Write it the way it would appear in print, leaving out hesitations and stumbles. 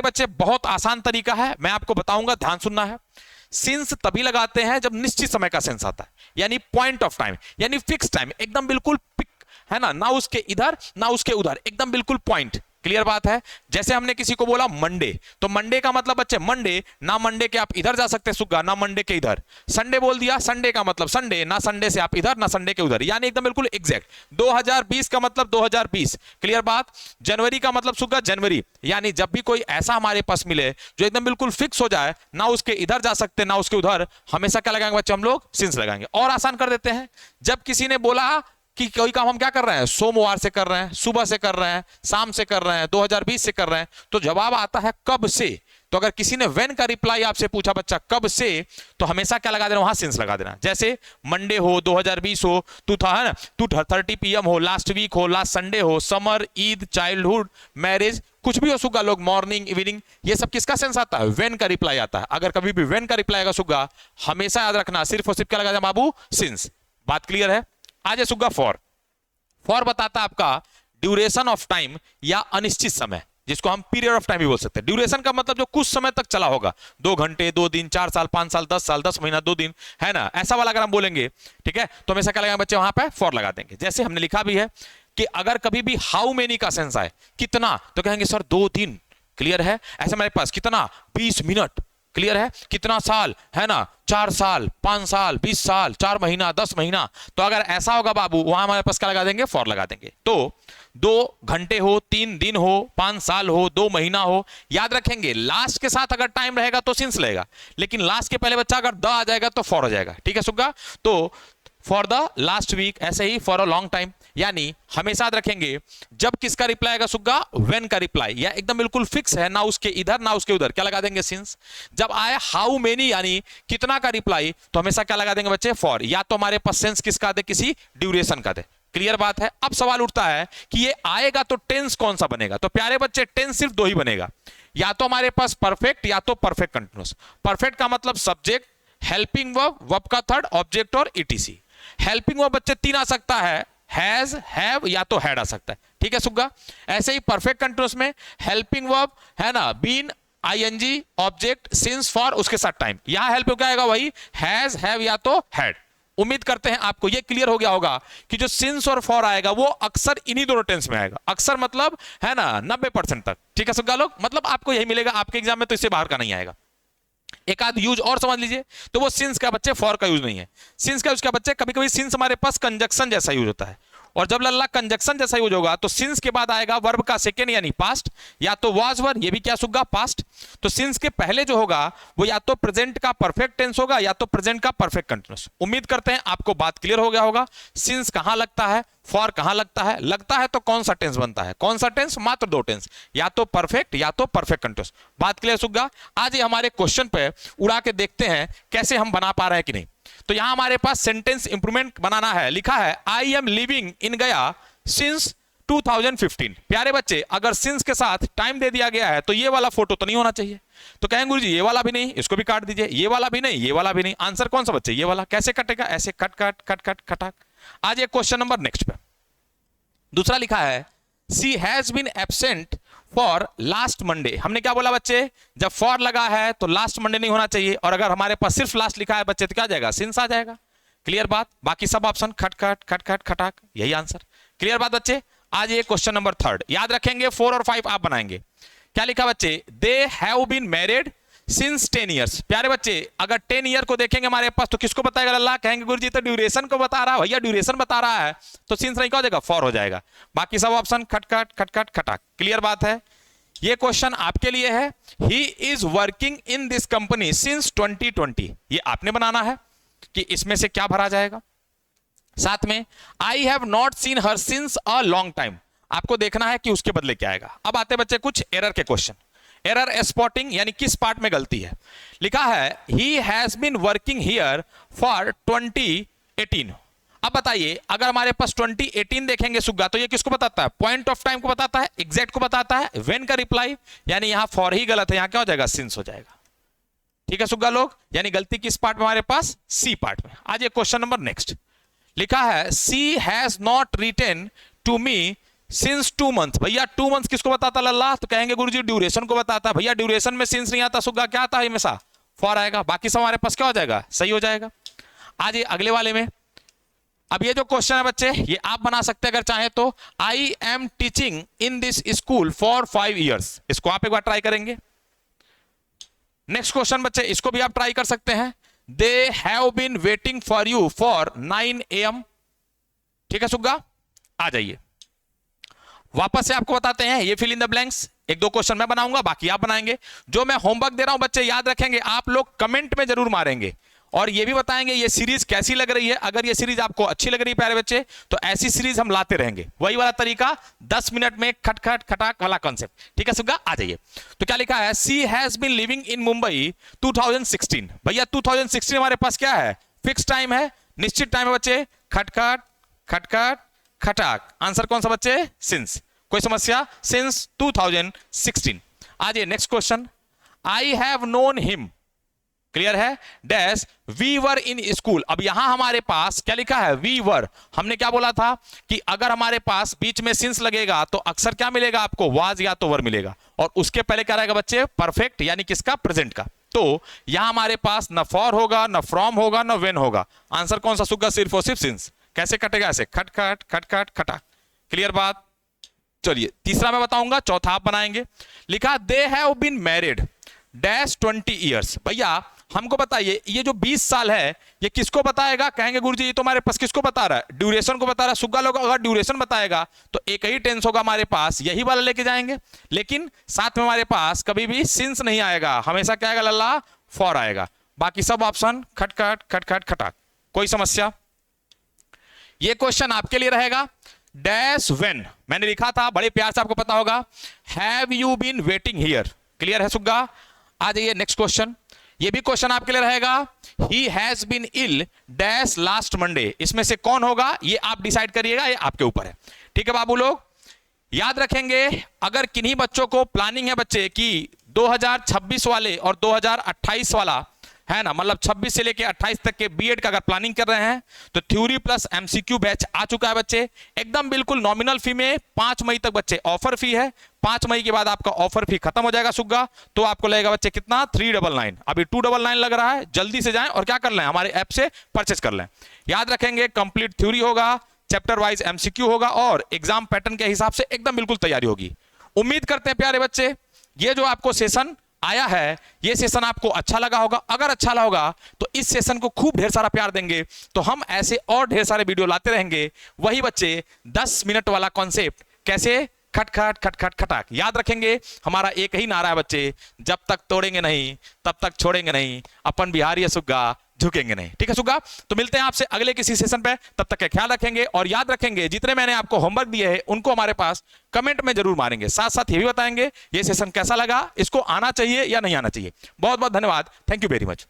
बच्चे बहुत आसान तरीका है, मैं आपको बताऊंगा, ध्यान सुनना है। सिंस तभी लगाते हैं जब निश्चित समय का सेंस आता है, यानी पॉइंट ऑफ टाइम, यानी फिक्स टाइम, एकदम बिल्कुल पिक, है ना उसके इधर ना उसके उधर, एकदम बिल्कुल पॉइंट। क्लियर बात है। जैसे हमने किसी को बोला मंडे, तो मंडे का मतलब बच्चे मंडे, ना मंडे के आप इधर जा सकते सुग्गा, ना मंडे के इधर। संडे बोल दिया, संडे का मतलब संडे, ना संडे से आप इधर ना संडे के उधर, यानी एकदम बिल्कुल एग्जैक्ट। 2020 का मतलब 2020। क्लियर बात। जनवरी का मतलब सुग्गा जनवरी, यानी जब भी कोई ऐसा हमारे पास मिले जो एकदम बिल्कुल फिक्स हो जाए, ना उसके इधर जा सकते ना उसके उधर, हमेशा क्या लगाएंगे बच्चे हम लोग, सिंस लगाएंगे। और आसान कर देते हैं, जब किसी ने बोला कि कोई काम हम क्या कर रहे हैं, सोमवार से कर रहे हैं, सुबह से कर रहे हैं, शाम से कर रहे हैं, 2020 से कर रहे हैं, तो जवाब आता है कब से। तो अगर किसी ने व्हेन का रिप्लाई आपसे पूछा बच्चा कब से, तो हमेशा क्या लगा देना, वहां सिंस लगा देना। जैसे मंडे हो, 2020 हो, 2:30 PM हो, लास्ट वीक हो, लास्ट संडे हो, समर, ईद, चाइल्डहुड, मैरिज, कुछ भी हो सुग्गा लोग, मॉर्निंग, इवनिंग, ये सब किसका सेंस आता है, व्हेन का रिप्लाई आता है। अगर कभी भी व्हेन का रिप्लाई आएगा सुग्गा, हमेशा याद रखना सिर्फ और सिर्फ क्या लगा देना बाबू, सिंस। बात क्लियर है। आज सुग्गा फॉर। फॉर बताता है आपका ड्यूरेशन ऑफ टाइम या अनिश्चित समय, जिसको हम पीरियड ऑफ टाइम भी बोल सकते हैं। ड्यूरेशन का मतलब जो कुछ समय तक चला होगा, 2 घंटे, 2 दिन, 4 साल, 5 साल, 10 साल, 10 महीना, 2 दिन, है ना, ऐसा वाला अगर हम बोलेंगे, ठीक है, तो हमेशा क्या लगाएंगे बच्चे, वहां पे फॉर लगा देंगे। जैसे हमने लिखा भी है कि अगर कभी भी हाउ मेनी का सेंस आए, कितना, तो कहेंगे सर 2 दिन। क्लियर है। ऐसे हमारे पास कितना, 20 मिनट। क्लियर है। कितना साल, है ना, 4 साल, 5 साल, 20 साल, 4 महीना, 10 महीना। तो अगर ऐसा होगा बाबू, वहां हमारे पास क्या लगा देंगे, फॉर लगा देंगे। तो 2 घंटे हो, 3 दिन हो, 5 साल हो, 2 महीना हो, याद रखेंगे लास्ट के साथ अगर टाइम रहेगा तो सिंस लगेगा, लेकिन लास्ट के पहले बच्चा अगर द आ जाएगा तो फॉर हो जाएगा। ठीक है सुग्गा। तो फॉर द लास्ट वीक, ऐसे ही फॉर अ लॉन्ग टाइम, यानी हमेशा याद रखेंगे जब किसका रिप्लाई आएगा सुग्गा, व्हेन का रिप्लाई, या एकदम बिल्कुल फिक्स है, ना उसके इधर ना उसके उधर, क्या लगा देंगे, सिंस। जब आए हाउ मेनी यानी कितना का रिप्लाई, तो हमेशा क्या लगा देंगे बच्चे, फॉर। या तो हमारे पास सेंस किसका दे, किसी ड्यूरेशन का दे। क्लियर बात है। अब सवाल उठता है कि ये आएगा तो टेंस कौन सा बनेगा। तो प्यारे बच्चे टेंस सिर्फ 2 ही बनेगा, या तो हमारे पास परफेक्ट या तो परफेक्ट कंटिन्यूअस। परफेक्ट का मतलब सब्जेक्ट, हेल्पिंग वर्ब, वर्ब का थर्ड, ऑब्जेक्ट और ईटीसी। हेल्पिंग वर्ब बच्चे 3 आ सकता है, हैज, हैव या तो हैड आ सकता है। ठीक है सुग्गा। ऐसे ही परफेक्ट कंटिन्यूअस में हेल्पिंग वर्ब, है ना, been, I N G, object, since, for, उसके साथ टाइम। यहां हेल्प क्या आएगा, वही हैज, हैव या तो हैड। उम्मीद करते हैं आपको ये क्लियर हो गया होगा कि जो सिंस और फॉर आएगा वो अक्सर इन्हीं दोनों टेंस में आएगा। अक्सर मतलब, है ना, 90% तक। ठीक है सुग्गा लोग, मतलब आपको यही मिलेगा आपके एग्जाम में, तो इससे बाहर का नहीं आएगा। एक आध यूज और समझ लीजिए, तो वो सिंस का बच्चे फॉर का यूज नहीं है। सिंस का यूज का बच्चे कभी कभी सिंस हमारे पास कंजक्शन जैसा यूज होता है, और जब लल्ला कंजक्शन जैसा यूज होगा तो सिंस के बाद आएगा वर्ब का सेकेंड यानी पास्ट, या तो वाज वर, ये भी क्या सुग्गा, पास्ट। तो सिंस के पहले जो होगा वो या तो प्रेजेंट का परफेक्ट टेंस होगा या तो प्रेजेंट का परफेक्ट कंटिन्यूअस। उम्मीद करते हैं आपको बात क्लियर हो गया होगा। सिंस कहां लगता है, फॉर कहां लगता है, लगता है तो कौन सा टेंस बनता है, कौन सा टेंस, मात्र 2 टेंस, या तो परफेक्ट या तो परफेक्ट कंटिन्यूअस। बात क्लियर सुग्गा। आज ये हमारे क्वेश्चन पे उड़ा के देखते हैं कैसे हम बना पा रहे हैं कि नहीं। तो यहां हमारे पास सेंटेंस इंप्रूवमेंट बनाना है। लिखा है आई एम लिविंग इन गया सिंस 2015। प्यारे बच्चे अगर सिंस के साथ टाइम दे दिया गया है तो ये वाला फोटो तो नहीं होना चाहिए। तो कहेंगे गुरुजी ये वाला भी नहीं, इसको भी काट दीजिए, ये वाला भी नहीं, ये वाला भी नहीं। आंसर कौन सा बच्चे, ये वाला। कैसे कटेगा, ऐसे कट कट कट कट खटाक। आज ये क्वेश्चन नंबर नेक्स्ट पे दूसरा लिखा है she has been absent for last Monday. हमने क्या बोला बच्चे, जब फॉर लगा है तो लास्ट मंडे नहीं होना चाहिए, और अगर हमारे पास सिर्फ लास्ट लिखा है बच्चे तो क्या आ जाएगा, सिंस आ जाएगा। क्लियर बात। बाकी सब ऑप्शन खट खट खट खट खटाक, यही आंसर। क्लियर बात बच्चे। आज ये क्वेश्चन नंबर 3 याद रखेंगे, 4 और 5 आप बनाएंगे। क्या लिखा बच्चे, they have been married since 10 years. प्यारे बच्चे अगर 10 ईयर को देखेंगे हमारे पास तो किसको बताएगा अल्लाह, कहेंगे गुरुजी तो ड्यूरेशन को बता रहा है, भैया ड्यूरेशन बता रहा है, तो सिंस नहीं क्या हो जाएगा, फॉर हो जाएगा। बाकी सब ऑप्शन खटखट खटखट खटाक। क्लियर बात है। ये क्वेश्चन आपके लिए है। He is working in this company since 2020। ये आपने बनाना है कि इसमें से क्या भरा जाएगा। साथ में I have not seen her since a long time, आपको देखना है कि उसके बदले क्या आएगा। अब आते बच्चे कुछ एरर के क्वेश्चन। एरर स्पॉटिंग यानी किस पार्ट में गलती है। लिखा है he has been working here for 2018। अब बताइए अगर हमारे पास 2018 देखेंगे सुग्गा तो ये किसको बताता है, पॉइंट ऑफ टाइम को बताता है, एग्जैक्ट को बताता है, व्हेन का रिप्लाई, यानी यहां फॉर ही गलत है, यहां क्या हो जाएगा, सिंस हो जाएगा। ठीक है सुग्गा लोग, यानी गलती किस पार्ट में हमारे पास, सी पार्ट में। आज ये क्वेश्चन नंबर नेक्स्ट लिखा है she has not written to me since 2 month, भैया 2 मंथ किसको बताता लल्ला, तो कहेंगे गुरुजी ड्यूरेशन को बताता। भैया ड्यूरेशन में सिंस नहीं आता, सुग्गा क्या आता है हमेशा, फॉर आएगा। बाकी सब हमारे पास क्या हो जाएगा, सही हो जाएगा। आज ये अगले वाले में, अब ये जो क्वेश्चन है बच्चे ये आप बना सकते हैं अगर चाहे तो। I am teaching in this school for 5 years, इसको आप एक बार ट्राई करेंगे। नेक्स्ट क्वेश्चन बच्चे, इसको भी आप ट्राई कर सकते हैं। They have been waiting for you for 9 AM। ठीक है सुग्गा, आ जाइए वापस से आपको बताते हैं ये फिल इन द ब्लैंक्स। एक दो क्वेश्चन मैं बनाऊंगा, बाकी आप बनाएंगे। जो मैं होमवर्क दे रहा हूं बच्चे याद रखेंगे, आप लोग कमेंट में जरूर मारेंगे और ये भी बताएंगे ये सीरीज कैसी लग रही है। अगर ये सीरीज आपको अच्छी लग रही है प्यारे बच्चे, तो ऐसी सीरीज हम लाते रहेंगे। वही वाला तरीका 10 मिनट में खटखट खटाक वाला कॉन्सेप्ट। ठीक है सुग्गा, आ जाइए। तो क्या लिखा है, she has been living in Mumbai 2016। भैया 2016 हमारे पास क्या है, फिक्स टाइम है, निश्चित टाइम है बच्चे। खटखट खटखट खटाक, आंसर कौन सा बच्चे, सिंस। कोई समस्या, सिंस 2016। आ जाइए next question. I have known him, clear है, dash we were in school. अब यहां हमारे पास क्या लिखा है, वी वर। हमने क्या बोला था कि अगर हमारे पास बीच में सिंस लगेगा तो अक्सर क्या मिलेगा आपको, वाज या तो वर मिलेगा। और उसके पहले क्या रहेगा बच्चे, परफेक्ट, यानी किसका, प्रेजेंट का। तो यहां हमारे पास न फॉर होगा, न फ्रॉम होगा, न वेन होगा। आंसर कौन सा सुग्गा, सिर्फ और सिर्फ सिंस। कैसे कटेगा, ऐसे खटखट खटखट खटा। क्लियर बात। चलिए तीसरा मैं बताऊंगा, चौथा आप बनाएंगे। लिखा they have been married dash 20 years. भैया हमको बताइए ये जो 20 साल है ये किसको बताएगा, कहेंगे गुरुजी ये तो हमारे पास किसको बता रहा है, ड्यूरेशन को बता रहा है। सुग्गा लोग अगर ड्यूरेशन बताएगा तो एक ही टेंस होगा हमारे पास, यही वाला लेके जाएंगे। लेकिन साथ में हमारे पास कभी भी सिंस नहीं आएगा, हमेशा क्या आएगा लल्ला, फॉर आएगा। बाकी सब ऑप्शन खटखट खटखट खटाक। कोई समस्या। ये क्वेश्चन आपके लिए रहेगा, डैश व्हेन। मैंने लिखा था बड़े प्यार से, आपको पता होगा, have you been waiting here. Clear है सुग्गा, आ जाइए नेक्स्ट क्वेश्चन। ये भी क्वेश्चन आपके लिए रहेगा, he has been ill dash last Monday. इसमें से कौन होगा ये आप डिसाइड करिएगा, ये आपके ऊपर है। ठीक है बाबू लोग, याद रखेंगे अगर किन्हीं बच्चों को प्लानिंग है बच्चे कि 2026 वाले और 2028 वाला है ना, मतलब 26 से लेके 28 तक के बीएड का अगर प्लानिंग कर रहे हैं तो थ्योरी प्लस एमसीक्यू बैच आ चुका है बच्चे। एकदम बिल्कुल नॉमिनल फी में 5 मई तक बच्चे ऑफर फी है। 5 मई के बाद आपका ऑफर फी खत्म हो जाएगा सुग्गा, तो आपको लगेगा बच्चे कितना, 399। अभी 299 लग रहा है। जल्दी से जाएं और क्या कर लें, हमारे ऐप से परचेस कर लें। याद रखेंगे कंप्लीट थ्योरी होगा, चैप्टर वाइज एमसीक्यू होगा और एग्जाम पैटर्न के हिसाब से एकदम बिल्कुल तैयारी होगी। उम्मीद करते हैं प्यारे बच्चे ये जो आपको सेशन आया है ये सेशन आपको अच्छा लगा होगा। अगर अच्छा लगा होगा तो इस सेशन को खूब ढेर सारा प्यार देंगे, तो हम ऐसे और ढेर सारे वीडियो लाते रहेंगे। वही बच्चे 10 मिनट वाला कॉन्सेप्ट, कैसे, खटखट खटखट खटाक। याद रखेंगे हमारा एक ही नारा है बच्चे, जब तक तोड़ेंगे नहीं तब तक छोड़ेंगे नहीं, अपन बिहारी सुग्गा झुकेंगे नहीं। ठीक है सुग्गा, तो मिलते हैं आपसे अगले किसी सेशन पे, तब तक का ख्याल रखेंगे। और याद रखेंगे जितने मैंने आपको होमवर्क दिए हैं उनको हमारे पास कमेंट में जरूर मारेंगे। साथ साथ ये भी बताएंगे ये सेशन कैसा लगा, इसको आना चाहिए या नहीं आना चाहिए। बहुत बहुत धन्यवाद, थैंक यू वेरी मच।